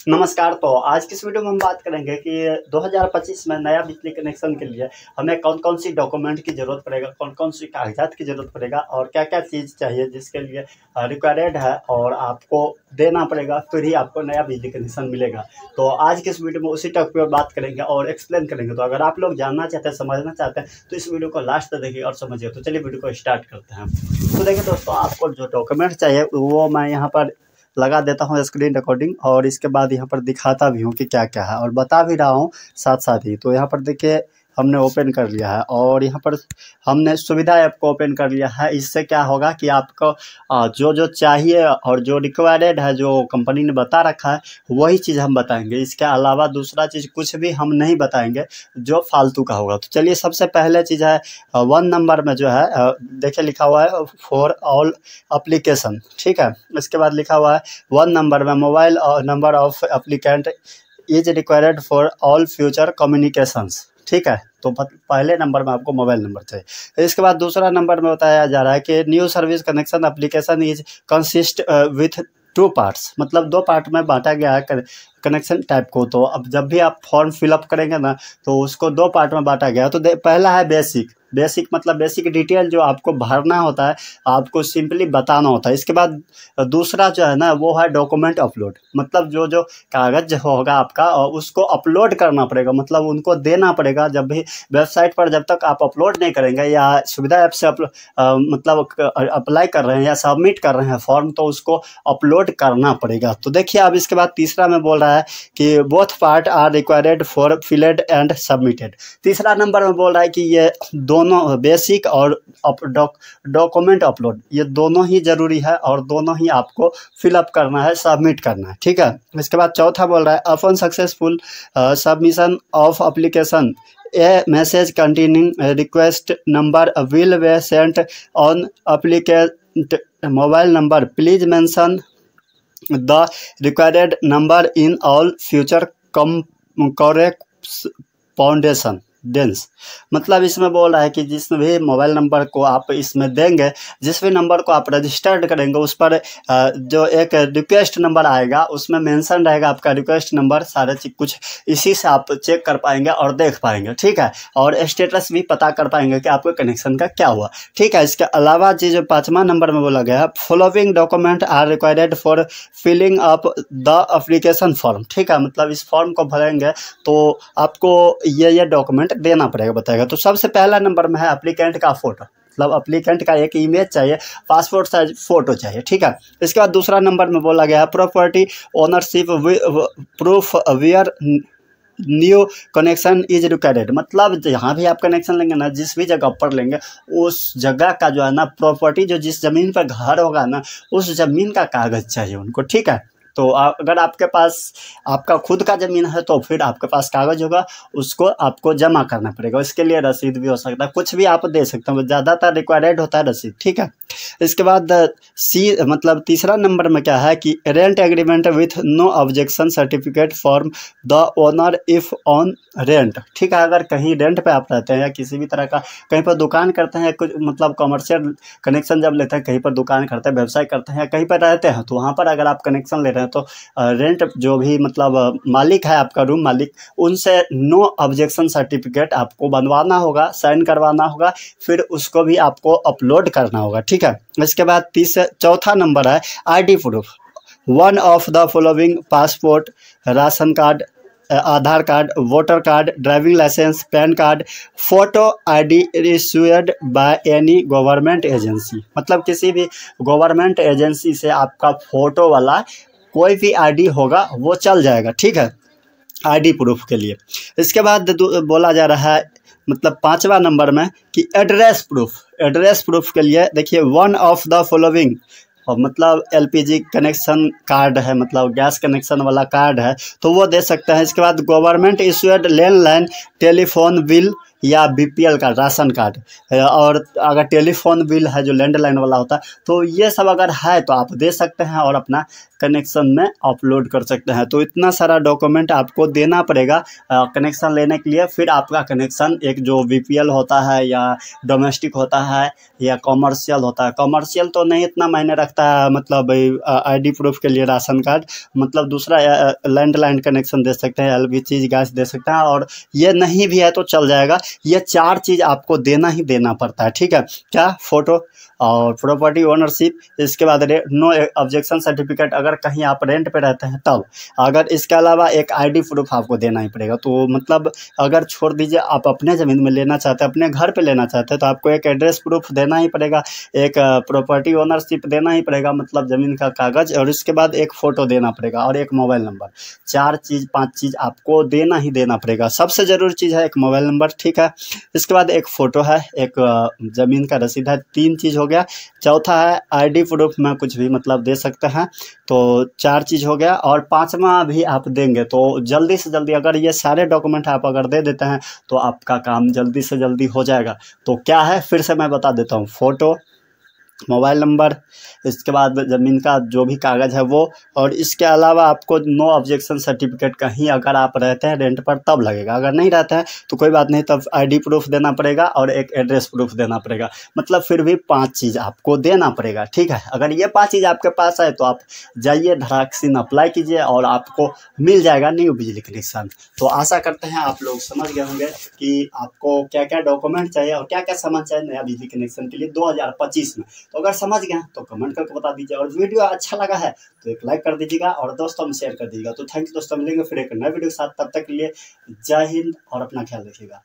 नमस्कार। तो आज की इस वीडियो में हम बात करेंगे कि 2025 में नया बिजली कनेक्शन के लिए हमें कौन कौन सी डॉक्यूमेंट की ज़रूरत पड़ेगा, कौन कौन सी कागजात की ज़रूरत पड़ेगा और क्या क्या चीज़ चाहिए जिसके लिए रिक्वायर्ड है और आपको देना पड़ेगा, फिर ही आपको नया बिजली कनेक्शन मिलेगा। तो आज की इस वीडियो में उसी टॉपिक पर बात करेंगे और एक्सप्लेन करेंगे। तो अगर आप लोग जानना चाहते हैं, समझना चाहते हैं तो इस वीडियो को लास्ट तक देखिए और समझिए। तो चलिए वीडियो को स्टार्ट करते हैं। तो देखिए दोस्तों, आपको जो डॉक्यूमेंट चाहिए वो मैं यहाँ पर लगा देता हूँ स्क्रीन रिकॉर्डिंग, और इसके बाद यहाँ पर दिखाता भी हूँ कि क्या क्या है और बता भी रहा हूँ साथ साथ ही। तो यहाँ पर देखिए हमने ओपन कर लिया है और यहाँ पर हमने सुविधा ऐप को ओपन कर लिया है। इससे क्या होगा कि आपको जो जो चाहिए और जो रिक्वायर्ड है, जो कंपनी ने बता रखा है, वही चीज़ हम बताएंगे। इसके अलावा दूसरा चीज़ कुछ भी हम नहीं बताएंगे जो फालतू का होगा। तो चलिए, सबसे पहले चीज़ है 1 नंबर में जो है देखिए लिखा हुआ है फॉर ऑल एप्लीकेशन, ठीक है। इसके बाद लिखा हुआ है 1 नंबर में mobile number of applicant is required for all future communications, ठीक है। तो पहले नंबर में आपको मोबाइल नंबर चाहिए। इसके बाद दूसरा नंबर में बताया जा रहा है कि new service connection application is consist with 2 parts, मतलब 2 पार्ट में बांटा गया है कनेक्शन टाइप को। तो अब जब भी आप फॉर्म फिलअप करेंगे ना, तो उसको 2 पार्ट में बांटा गया है। तो पहला है बेसिक मतलब बेसिक डिटेल जो आपको भरना होता है, आपको सिंपली बताना होता है। इसके बाद दूसरा जो है ना वो है डॉक्यूमेंट अपलोड, मतलब जो जो कागज होगा आपका और उसको अपलोड करना पड़ेगा, मतलब उनको देना पड़ेगा। जब भी वेबसाइट पर जब तक आप अपलोड नहीं करेंगे या सुविधा ऐप से मतलब अप्लाई कर रहे हैं या सबमिट कर रहे हैं फॉर्म, तो उसको अपलोड करना पड़ेगा। तो देखिए अब इसके बाद तीसरा में बोल रहा है कि both part are required for filled and submitted. तीसरा नंबर में बोल रहा है कि ये दोनों बेसिक और डॉक्यूमेंट अपलोड, ये दोनों ही जरूरी है और दोनों ही आपको फिलअप करना है, सबमिट करना है, ठीक है। इसके बाद चौथा बोल रहा है upon successful submission of application A message containing request number will be sent on applicant mobile number, please mention the required number in all future correspondence. मतलब इसमें बोल रहा है कि जिस भी मोबाइल नंबर को आप इसमें देंगे, जिस भी नंबर को आप रजिस्टर्ड करेंगे, उस पर जो एक रिक्वेस्ट नंबर आएगा उसमें मेंशन रहेगा आपका रिक्वेस्ट नंबर। सारे चीज कुछ इसी से आप चेक कर पाएंगे और देख पाएंगे, ठीक है। और स्टेटस भी पता कर पाएंगे कि आपके कनेक्शन का क्या हुआ, ठीक है। इसके अलावा जो 5वां नंबर में बोला गया है following document are required for filling up the application form, ठीक है। मतलब इस फॉर्म को भरेंगे तो आपको ये डॉक्यूमेंट देना पड़ेगा, बताएगा। तो सबसे पहला नंबर में है एप्लीकेंट का फोटो, मतलब एप्लीकेंट का एक इमेज चाहिए, पासपोर्ट साइज फोटो चाहिए, ठीक है। इसके बाद दूसरा नंबर में बोला गया है property ownership proof where new connection is required, मतलब जहाँ भी आप कनेक्शन लेंगे ना, जिस भी जगह पर लेंगे, उस जगह का जो है ना प्रॉपर्टी, जो जिस जमीन पर घर होगा ना, उस जमीन का कागज चाहिए उनको, ठीक है। तो अगर आपके पास आपका खुद का ज़मीन है तो फिर आपके पास कागज़ होगा, उसको आपको जमा करना पड़ेगा। इसके लिए रसीद भी हो सकता है, कुछ भी आप दे सकते हो, ज़्यादातर रिक्वायर्ड होता है रसीद, ठीक है। इसके बाद मतलब तीसरा नंबर में क्या है कि rent agreement with no objection certificate from the owner if on rent, ठीक है। अगर कहीं रेंट पे आप रहते हैं या किसी भी तरह का कहीं पर दुकान करते हैं, कुछ मतलब कमर्शियल कनेक्शन जब लेते हैं, कहीं पर दुकान करते हैं, व्यवसाय करते हैं या कहीं पर रहते हैं, तो वहाँ पर अगर आप कनेक्शन ले रहे हैं तो रेंट जो भी मतलब मालिक है आपका, रूम मालिक, उनसे नो ऑब्जेक्शन सर्टिफिकेट आपको बनवाना होगा, साइन करवाना होगा, फिर उसको भी आपको अपलोड करना होगा, ठीक है। इसके बाद चौथा नंबर है ID proof, 1 of the following passport, ration card, Aadhaar card, voter card, driving licence, PAN card, photo ID issued by any government agency, मतलब किसी भी गवर्नमेंट एजेंसी से आपका फोटो वाला कोई भी आईडी होगा वो चल जाएगा, ठीक है, आईडी प्रूफ के लिए। इसके बाद बोला जा रहा है मतलब 5वां नंबर में कि एड्रेस प्रूफ के लिए देखिए 1 ऑफ द फॉलोइंग, और मतलब एलपीजी कनेक्शन कार्ड है, मतलब गैस कनेक्शन वाला कार्ड है तो वो दे सकते हैं। इसके बाद government issued landline telephone bill या BPL कार्ड, राशन कार्ड, और अगर टेलीफोन बिल है जो लैंडलाइन वाला होता है, तो ये सब अगर है तो आप दे सकते हैं और अपना कनेक्शन में अपलोड कर सकते हैं। तो इतना सारा डॉक्यूमेंट आपको देना पड़ेगा कनेक्शन लेने के लिए। फिर आपका कनेक्शन एक जो BPL होता है या डोमेस्टिक होता है या कॉमर्शियल होता है, कॉमर्शियल तो नहीं इतना मायने रखता है, मतलब ID प्रूफ के लिए राशन कार्ड, मतलब दूसरा लैंडलाइन कनेक्शन दे सकते हैं, LPG गैस दे सकते हैं, और ये नहीं भी है तो चल जाएगा। ये 4 चीज़ आपको देना ही देना पड़ता है, ठीक है। क्या? फोटो और प्रॉपर्टी ओनरशिप, इसके बाद नो ऑब्जेक्शन सर्टिफिकेट अगर कहीं आप रेंट पे रहते हैं तब, अगर इसके अलावा एक ID प्रूफ आपको देना ही पड़ेगा। तो मतलब अगर छोड़ दीजिए आप अपने ज़मीन में लेना चाहते हैं, अपने घर पे लेना चाहते हैं, तो आपको एक एड्रेस प्रूफ देना ही पड़ेगा, एक प्रॉपर्टी ओनरशिप देना ही पड़ेगा, मतलब ज़मीन का कागज़, और इसके बाद एक फ़ोटो देना पड़ेगा और एक मोबाइल नंबर। 4 चीज़ 5 चीज़ आपको देना ही देना पड़ेगा। सबसे ज़रूरी चीज़ है एक मोबाइल नंबर, ठीक है। इसके बाद एक फ़ोटो है, एक ज़मीन का रसीद है, 3 चीज़ हो गया। चौथा है ID प्रूफ में कुछ भी मतलब दे सकते हैं, तो 4 चीज़ हो गया। और 5वां भी आप देंगे तो जल्दी से जल्दी अगर ये सारे डॉक्यूमेंट आप अगर दे देते हैं तो आपका काम जल्दी से जल्दी हो जाएगा। तो क्या है फिर से मैं बता देता हूँ, फ़ोटो, मोबाइल नंबर, इसके बाद ज़मीन का जो भी कागज़ है वो, और इसके अलावा आपको नो ऑब्जेक्शन सर्टिफिकेट कहीं अगर आप रहते हैं रेंट पर तब लगेगा, अगर नहीं रहते हैं तो कोई बात नहीं, तब ID प्रूफ देना पड़ेगा और एक एड्रेस प्रूफ देना पड़ेगा। मतलब फिर भी 5 चीज़ आपको देना पड़ेगा, ठीक है। अगर ये 5 चीज़ आपके पास है तो आप जाइए धड़ाकसीन अप्लाई कीजिए और आपको मिल जाएगा न्यू बिजली कनेक्शन। तो आशा करते हैं आप लोग समझ गए होंगे कि आपको क्या क्या डॉक्यूमेंट चाहिए और क्या क्या सामान चाहिए नया बिजली कनेक्शन के लिए 2025 में। तो अगर समझ गए तो कमेंट करके बता दीजिए, और वीडियो अच्छा लगा है तो एक लाइक कर दीजिएगा और दोस्तों में शेयर कर दीजिएगा। तो थैंक यू दोस्तों, मिलेंगे फिर एक नए वीडियो के साथ, तब तक के लिए जय हिंद और अपना ख्याल रखिएगा।